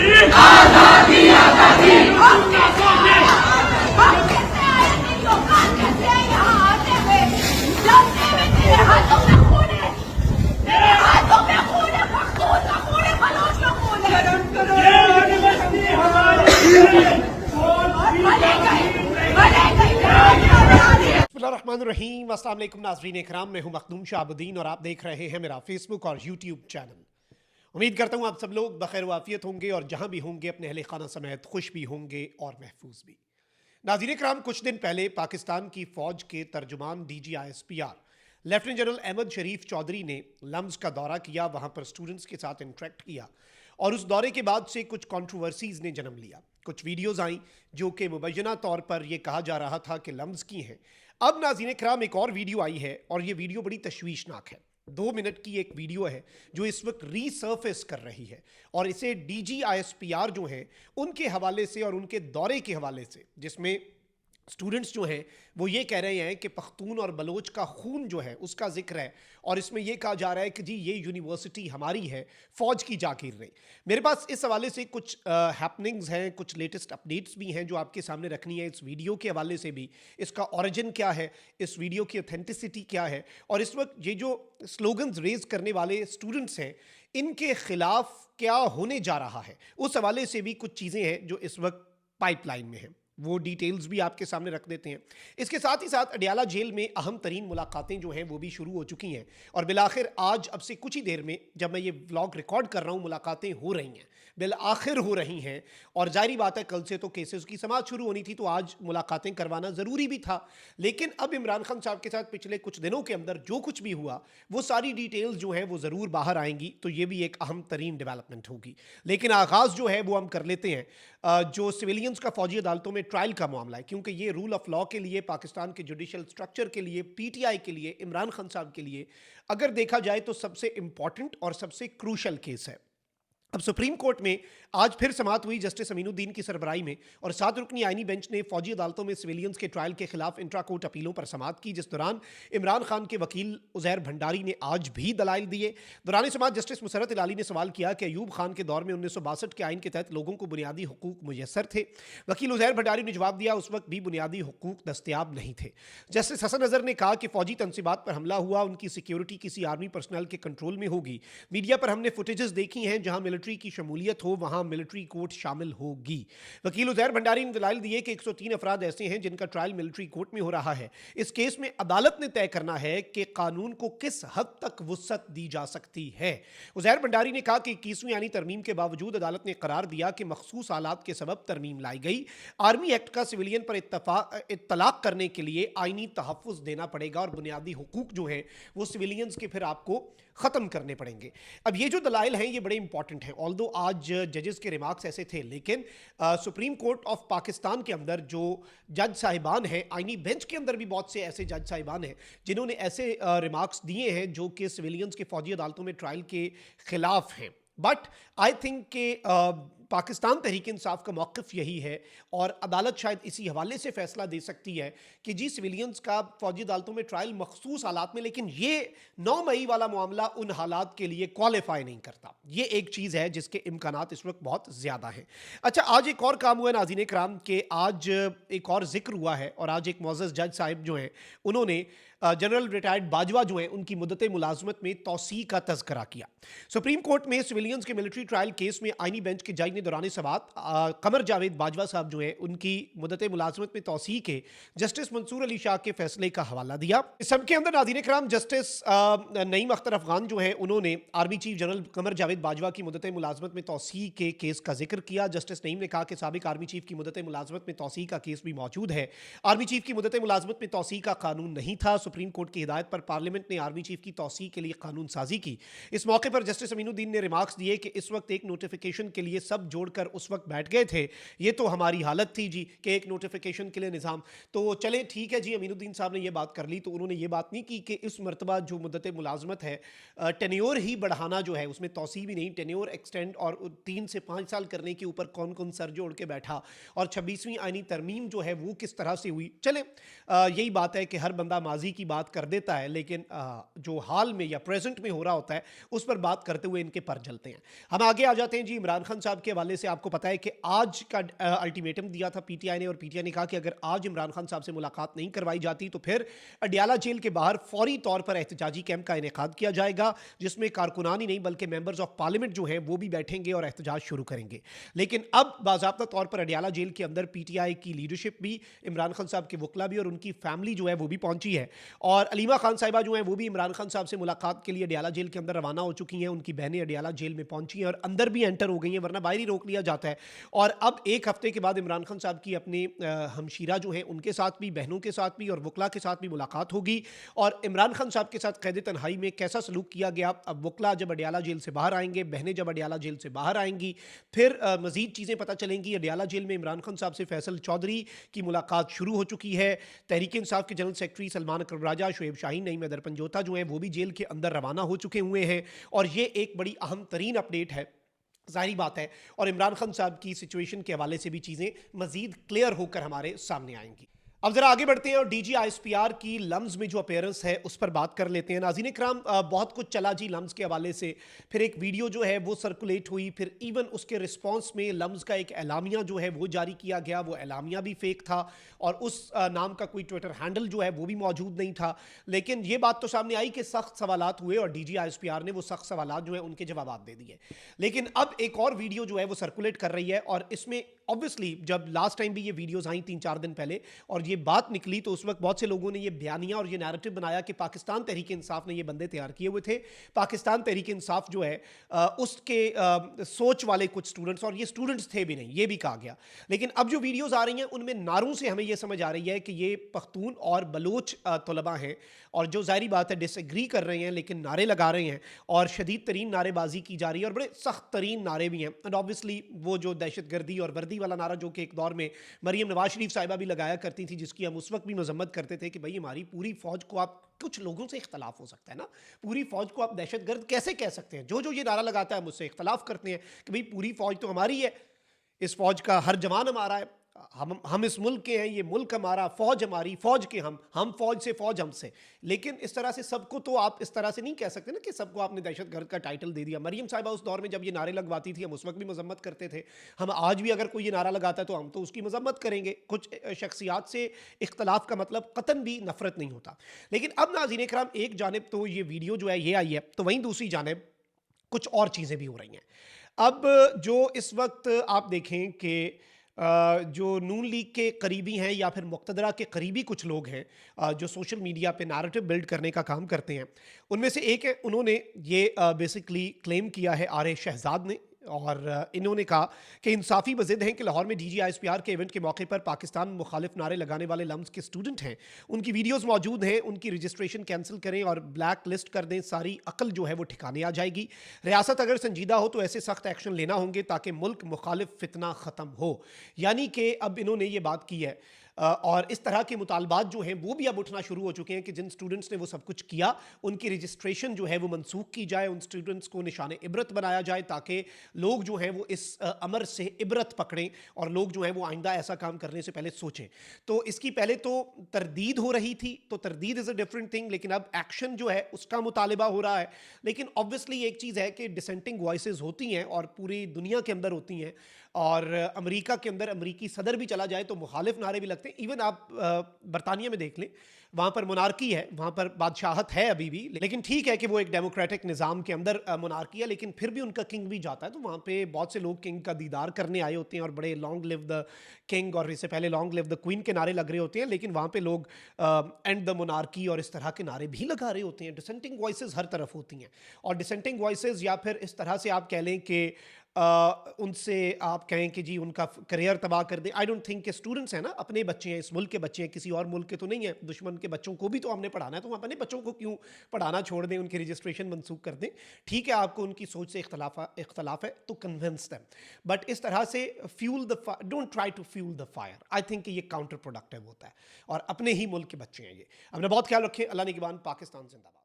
आजादी आजादी बिस्मिल्लाहिर्रहमानिर्रहीम। अस्सलाम वालेकुम नाज़रीन इकराम, मैं हूं मखदूम शाहबुद्दीन और आप देख रहे हैं मेरा फेसबुक और यूट्यूब चैनल। उम्मीद करता हूं आप सब लोग बखैर वाफियत होंगे और जहां भी होंगे अपने अहले खाना समेत खुश भी होंगे और महफूज भी। नाज़रीन इकराम, कुछ दिन पहले पाकिस्तान की फ़ौज के तर्जुमान DGISPR लेफ्टिनेंट जनरल अहमद शरीफ चौधरी ने लम्स का दौरा किया, वहाँ पर स्टूडेंट्स के साथ इंटरेक्ट किया और उस दौरे के बाद से कुछ कॉन्ट्रोवर्सीज़ ने जन्म लिया। कुछ वीडियोज़ आई जो कि मुबैना तौर पर यह कहा जा रहा था कि लम्स की हैं। अब नाज़रीन इकराम एक और वीडियो आई है और ये वीडियो बड़ी तशवीशनाक है। 2 मिनट की एक वीडियो है जो इस वक्त रीसर्फेस कर रही है और इसे DGISPR जो है उनके हवाले से और उनके दौरे के हवाले से, जिसमें स्टूडेंट्स जो हैं वो ये कह रहे हैं कि पख्तून और बलोच का खून जो है उसका जिक्र है और इसमें यह कहा जा रहा है कि जी ये यूनिवर्सिटी हमारी है, फ़ौज की जागीर नहीं। मेरे पास इस हवाले से कुछ हैपनिंग्स हैं, कुछ लेटेस्ट अपडेट्स भी हैं जो आपके सामने रखनी है। इस वीडियो के हवाले से भी इसका ओरिजिन क्या है, इस वीडियो की ऑथेंटिसिटी क्या है और इस वक्त ये जो स्लोगन्स रेज करने वाले स्टूडेंट्स हैं इनके खिलाफ क्या होने जा रहा है, उस हवाले से भी कुछ चीज़ें हैं जो इस वक्त पाइपलाइन में हैं। वो डिटेल्स भी आपके सामने रख देते हैं। इसके साथ ही साथ अडियाला जेल में अहम तरीन मुलाकातें जो हैं वो भी शुरू हो चुकी हैं और बिलाखिर आज अब से कुछ ही देर में जब मैं ये व्लॉग रिकॉर्ड कर रहा हूँ मुलाकातें हो रही हैं, बिलाखिर हो रही हैं। और जाहिर बात है कल से तो केसेस की समाअत शुरू होनी थी तो आज मुलाकातें करवाना ज़रूरी भी था। लेकिन अब इमरान खान साहब के साथ पिछले कुछ दिनों के अंदर जो कुछ भी हुआ वो सारी डिटेल्स जो हैं वो ज़रूर बाहर आएंगी, तो ये भी एक अहम तरीन डेवलपमेंट होगी। लेकिन आगाज़ जो है वो हम कर लेते हैं जो सिविलियंस का फौजी अदालतों में ट्रायल का मामला है, क्योंकि ये रूल ऑफ लॉ के लिए, पाकिस्तान के जुडिशल स्ट्रक्चर के लिए, PTI के लिए, इमरान खान साहब के लिए अगर देखा जाए तो सबसे इंपॉर्टेंट और सबसे क्रूशल केस है। अब सुप्रीम कोर्ट में आज फिर समाअत हुई जस्टिस अमीनुद्दीन की सरबराही में और 7 रुकनी आईनी बेंच ने फौजी अदालतों में सिविलियंस के ट्रायल के खिलाफ इंट्रा कोर्ट अपीलों पर समाअत की, जिस दौरान इमरान खान के वकील उज़ैर भंडारी ने आज भी दलाइल दिए। दौरान समाअत जस्टिस मुसरत इलाली ने सवाल किया कि अयूब खान के दौर में 1962 के आइन के तहत लोगों को बुनियादी हुकूक मुयस्सर थे। वकील उज़ैर भंडारी ने जवाब दिया उस वक्त भी बुनियादी हुकूक दस्तयाब नहीं थे। जस्टिस हसन अजहर ने कहा कि फौजी तनसीबात पर हमला हुआ, उनकी सिक्योरिटी किसी आर्मी पर्सनल के कंट्रोल में होगी। मीडिया पर हमने फुटेजेस देखी हैं जहां मिलिट्री की शमूलियत हो वहां मिलिट्री कोर्ट शामिल होगी। वकील उज़ैर भंडारी ने दलाइल दिए कि 103 अफराद ऐसे हैं जिनका ट्रायल मिलिट्री कोर्ट में हो रहा है। इस केस में अदालत ने तय करना है कि कानून को किस हद तक वुसअत दी जा सकती है। उज़ैर भंडारी ने कहा कि 21वीं आईनी तरमीम के बावजूद अदालत ने करार दिया कि मखसूस हालात के सबब तरमीम लाई गई। आर्मी एक्ट का सिविलियन पर इत्तलाक करने के लिए आईनी तहफ़्फ़ुज़ देना पड़ेगा और बुनियादी हुकूक जो हैं वो सिविलियंस के फिर आपको ख़त्म करने पड़ेंगे। अब ये जो दलाइल हैं ये बड़े इंपॉर्टेंट हैं। ऑल्दो आज जजेस के रिमार्क्स ऐसे थे, लेकिन सुप्रीम कोर्ट ऑफ पाकिस्तान के अंदर जो जज साहिबान हैं, आईनी बेंच के अंदर भी बहुत से ऐसे जज साहिबान हैं जिन्होंने ऐसे रिमार्क्स दिए हैं जो कि सिविलियंस के फौजी अदालतों में ट्रायल के खिलाफ हैं। बट आई थिंक के पाकिस्तान तहरीक इंसाफ का मौक़िफ़ यही है और अदालत शायद इसी हवाले से फ़ैसला दे सकती है कि जी सिविलियंस का फ़ौजी अदालतों में ट्रायल मखसूस हालात में, लेकिन ये 9 मई वाला मामला उन हालात के लिए क्वालिफाई नहीं करता। ये एक चीज़ है जिसके इम्कानात इस वक्त बहुत ज़्यादा हैं। अच्छा, आज एक और काम हुआ है नाज़रीन इकराम के, आज एक और जिक्र हुआ है और आज एक मुअज़्ज़ज़ जज साहिब जो हैं उन्होंने जनरल रिटायर्ड बाजवा जो हैं उनकी मुद्दत मुलाजमत में तौसी का तज़किरा किया। सुप्रीम कोर्ट में सिविलियंस के मिलिट्री ट्रायल केस में आईनी बेंच के जज ने दौरान समाअत कमर जावेद बाजवा साहब जो हैं उनकी मुद्दत मुलाजमत में तौसी के जस्टिस मंसूर अली शाह के फैसले का हवाला दिया। इस सब के अंदर नाज़रीन इकराम जस्टिस नईम अख्तर अफगान जो हैं उन्होंने army chief general Qamar Javed Bajwa की मुद्दत मुलाजमत में तौसी के केस का जिक्र किया। जस्टिस नईम ने कहा कि साबिक आर्मी चीफ की मुद्दत मुलाजमत में तौसी का केस भी मौजूद है। आर्मी चीफ की मुद्दत मुलाजमत में तौसी का कानून नहीं था। सुप्रीम कोर्ट की हिदायत पर पार्लियामेंट ने आर्मी चीफ की तौसी के लिए कानून साजी की। इस मौके पर जस्टिस अमीनुद्दीन ने रिमार्क्स दिए कि इस वक्त एक नोटिफिकेशन के लिए सब जोड़कर उस वक्त बैठ गए थे। ये तो हमारी हालत थी जी कि एक नोटिफिकेशन के लिए निज़ाम, तो चले ठीक है जी, अमीनुद्दीन साहब ने ये बात कर ली। तो उन्होंने ये बात नहीं की कि इस मरतबा जो मुद्दत मुलाजमत है टेन्योर ही बढ़ाना जो है उसमें तौसी भी नहीं, टेन्योर एक्सटेंड और 3 से 5 साल करने के ऊपर कौन कौन सर जोड़ के बैठा और 26वीं आईनी तरमीम जो है वो किस तरह से हुई। चले यही बात है कि हर बंदा माजी की बात कर देता है, लेकिन जो हाल में या प्रेजेंट में हो रहा होता है उस पर बात करते हुए इनके पर जलते हैं। हम आगे आ जाते हैं जी इमरान खान साहब के हवाले से आपको पता है कि आज का अल्टीमेटम दिया था पीटीआई ने, और पीटीआई ने कहा कि अगर आज इमरान खान साहब से मुलाकात नहीं करवाई जाती तो फिर अडियाला जेल के बाहर फौरी तौर पर एहतजाजी कैंप का इनेकाद किया जाएगा, जिसमें कारकुनान ही नहीं बल्कि मेंबर्स ऑफ पार्लियामेंट जो हैं वो भी बैठेंगे और एहतजाज शुरू करेंगे। लेकिन अब बाज़ाब्ता तौर पर अडियाला जेल के अंदर पीटीआई की लीडरशिप भी, इमरान खान साहब के वकला भी और उनकी फैमिली जो है वो भी पहुंची है, और अलीमा खान साहिबा जो है वो भी इमरान खान साहब से मुलाकात के लिए अडियाला जेल के अंदर रवाना हो चुकी हैं। उनकी बहनें अडियाला जेल में पहुंची हैं और अंदर भी एंटर हो गई हैं, वरना बाहर ही रोक लिया जाता है। और अब एक हफ्ते के बाद इमरान खान साहब की अपने हमशीरा जो हैं उनके साथ भी, बहनों के साथ भी और वकला के साथ भी मुलाकात होगी, और इमरान खान साहब के साथ कैद तन्हाई में कैसा सलूक किया गया। अब वकला जब अडियाला जेल से बाहर आएंगे, बहनें जब अडियाला जेल से बाहर आएंगी, फिर मजीद चीज़ें पता चलेंगी। अडियाला जेल में इमरान खान साहब से फैसल चौधरी की मुलाकात शुरू हो चुकी है। तहरीक इंसाफ के जनरल सेक्रेटरी सलमान अकबर राजा, शुएब शाहीन, नईम हैदर पंजोता जो हैं वो भी जेल के अंदर रवाना हो चुके हुए हैं, और ये एक बड़ी अहम तरीन अपडेट है, जाहिर बात है। और इमरान खान साहब की सिचुएशन के हवाले से भी चीज़ें मजीद क्लियर होकर हमारे सामने आएंगी। अब जरा आगे बढ़ते हैं और डीजी आईएसपीआर की लम्स में जो अपीयरेंस है उस पर बात कर लेते हैं। नाज़रीन इकराम, बहुत कुछ चला जी लम्स के हवाले से, फिर एक वीडियो जो है वो सर्कुलेट हुई, फिर इवन उसके रिस्पांस में लम्स का एक एलामिया जो है वो जारी किया गया, वो एलामिया भी फेक था और उस नाम का कोई ट्विटर हैंडल जो है वो भी मौजूद नहीं था। लेकिन ये बात तो सामने आई कि सख्त सवालात हुए और डीजी आईएसपीआर ने वो सख्त सवालात जो है उनके जवाब दे दिए। लेकिन अब एक और वीडियो जो है वो सर्कुलेट कर रही है, और इसमें ऑब्वियसली जब लास्ट टाइम भी ये वीडियोज़ आई 3-4 दिन पहले और ये बात निकली तो उस वक्त बहुत से लोगों ने ये बयानिया और ये नैरेटिव बनाया कि पाकिस्तान तहरीक इंसाफ ने ये बंदे तैयार किए हुए थे। पाकिस्तान तहरीक इंसाफ जो है उसके सोच वाले कुछ स्टूडेंट्स, और ये स्टूडेंट्स थे भी नहीं, ये भी कहा गया। लेकिन अब जो वीडियोज़ आ रही हैं उनमें नारों से हमें ये समझ आ रही है कि ये पख्तून और बलोच तलबा हैं, और जो ज़ाहिर बात है डिसएग्री कर रहे हैं लेकिन नारे लगा रहे हैं, और शदीद तरीन नारेबाजी की जा रही है और बड़े सख्त तरीन नारे भी हैं। एंड ऑब्वियसली वो जो दहशत गर्दी और वर्दी वाला नारा जो कि एक दौर में मरीम नवाज शरीफ साहिबा भी लगाया करती थी, जिसकी हम उस वक्त भी मजम्मत करते थे कि भाई हमारी पूरी फौज को, आप कुछ लोगों से इख्तलाफ हो सकता है ना, पूरी फौज को आप दहशतगर्द कैसे कह सकते हैं? जो जो ये नारा लगाता है मुझसे इख्तलाफ करते हैं कि भाई पूरी फौज तो हमारी है, इस फौज का हर जवान हमारा है, हम इस मुल्क के हैं, ये मुल्क हमारा, फौज हमारी, फौज के हम फौज से, फौज हमसे। लेकिन इस तरह से सबको तो आप इस तरह से नहीं कह सकते ना कि सबको आपने दहशतगर्द का टाइटल दे दिया। मरीम साहिबा उस दौर में जब ये नारे लगवाती थी हम उस वक्त भी मजम्मत करते थे, हम आज भी अगर कोई ये नारा लगाता है तो हम तो उसकी मजम्मत करेंगे। कुछ शख्सियात से इख्तलाफ का मतलब कतन भी नफरत नहीं होता। लेकिन अब नाज़रीन इकराम, एक जानिब तो ये वीडियो जो है ये आई है, तो वहीं दूसरी जानिब कुछ और चीज़ें भी हो रही हैं। अब जो इस वक्त आप देखें कि जो नून लीग के करीबी हैं या फिर मुक़्तदरा के करीबी कुछ लोग हैं जो सोशल मीडिया पे नैरेटिव बिल्ड करने का काम करते हैं, उनमें से एक है, उन्होंने ये बेसिकली क्लेम किया है आर शहजाद ने, और इन्होंने कहा कि इंसाफी मज़िद हैं कि लाहौर में डीजी आईएसपीआर के इवेंट के मौके पर पाकिस्तान मुखालिफ नारे लगाने वाले लम्स के स्टूडेंट हैं, उनकी वीडियोस मौजूद हैं, उनकी रजिस्ट्रेशन कैंसिल करें और ब्लैक लिस्ट कर दें, सारी अकल जो है वो ठिकाने आ जाएगी। रियासत अगर संजीदा हो तो ऐसे सख्त एक्शन लेना होंगे ताकि मुल्क मुखालिफ फितना ख़त्म हो। यानी कि अब इन्होंने ये बात की है, और इस तरह के मुतालबात जो हैं वो भी अब उठना शुरू हो चुके हैं कि जिन स्टूडेंट्स ने वो सब कुछ किया उनकी रजिस्ट्रेशन जो है वो मनसूख की जाए, उन स्टूडेंट्स को निशाने इबरत बनाया जाए ताकि लोग जो हैं वो इस अमर से इबरत पकड़ें और लोग जो हैं वो आइंदा ऐसा काम करने से पहले सोचें। तो इसकी पहले तो तरदीद हो रही थी, तो तरदीद इज़ अ डिफरेंट थिंग, लेकिन अब एक्शन जो है उसका मुतालबा हो रहा है। लेकिन ऑब्वियसली एक चीज़ है कि डिसेंटिंग वॉइसेस होती हैं और पूरी दुनिया के अंदर होती हैं, और अमेरिका के अंदर अमेरिकी सदर भी चला जाए तो मुखालिफ नारे भी लगते हैं। इवन आप बरतानिया में देख लें, वहाँ पर मोनार्की है, वहाँ पर बादशाहत है अभी भी, लेकिन ठीक है कि वो एक डेमोक्रेटिक निज़ाम के अंदर मोनार्की है, लेकिन फिर भी उनका किंग भी जाता है, तो वहाँ पे बहुत से लोग किंग का दीदार करने आए होते हैं और बड़े लॉन्ग लिव द किंग और इससे पहले लॉन्ग लिव द क्वीन के नारे लग रहे होते हैं, लेकिन वहाँ पे लोग एंड द मोनार्की और इस तरह के नारे भी लगा रहे होते हैं। डिसेंटिंग वॉइसेस हर तरफ होती हैं, और डिसेंटिंग वॉइसेस या फिर इस तरह से आप कह लें कि उनसे आप कहें कि जी उनका करियर तबाह कर दे। आई डोंट थिंक कि स्टूडेंट्स हैं ना, अपने बच्चे हैं, इस मुल्क के बच्चे हैं, किसी और मुल्क के तो नहीं है, दुश्मन के बच्चों को भी तो हमने पढ़ाना है, तो हम अपने बच्चों को क्यों पढ़ाना छोड़ दें, उनकी रजिस्ट्रेशन मनसूख कर दें। ठीक है, आपको उनकी सोच से इख्तलाफ है तो कन्विंस देम, बट इस तरह से fuel the don't try to fuel the fire. I think ये काउंटर प्रोडक्टिव होता है, और अपने ही मुल्क के बच्चे हैं ये। अपना बहुत ख्याल रखें। अल्लाह निगहबान। पाकिस्तान जिंदाबाद।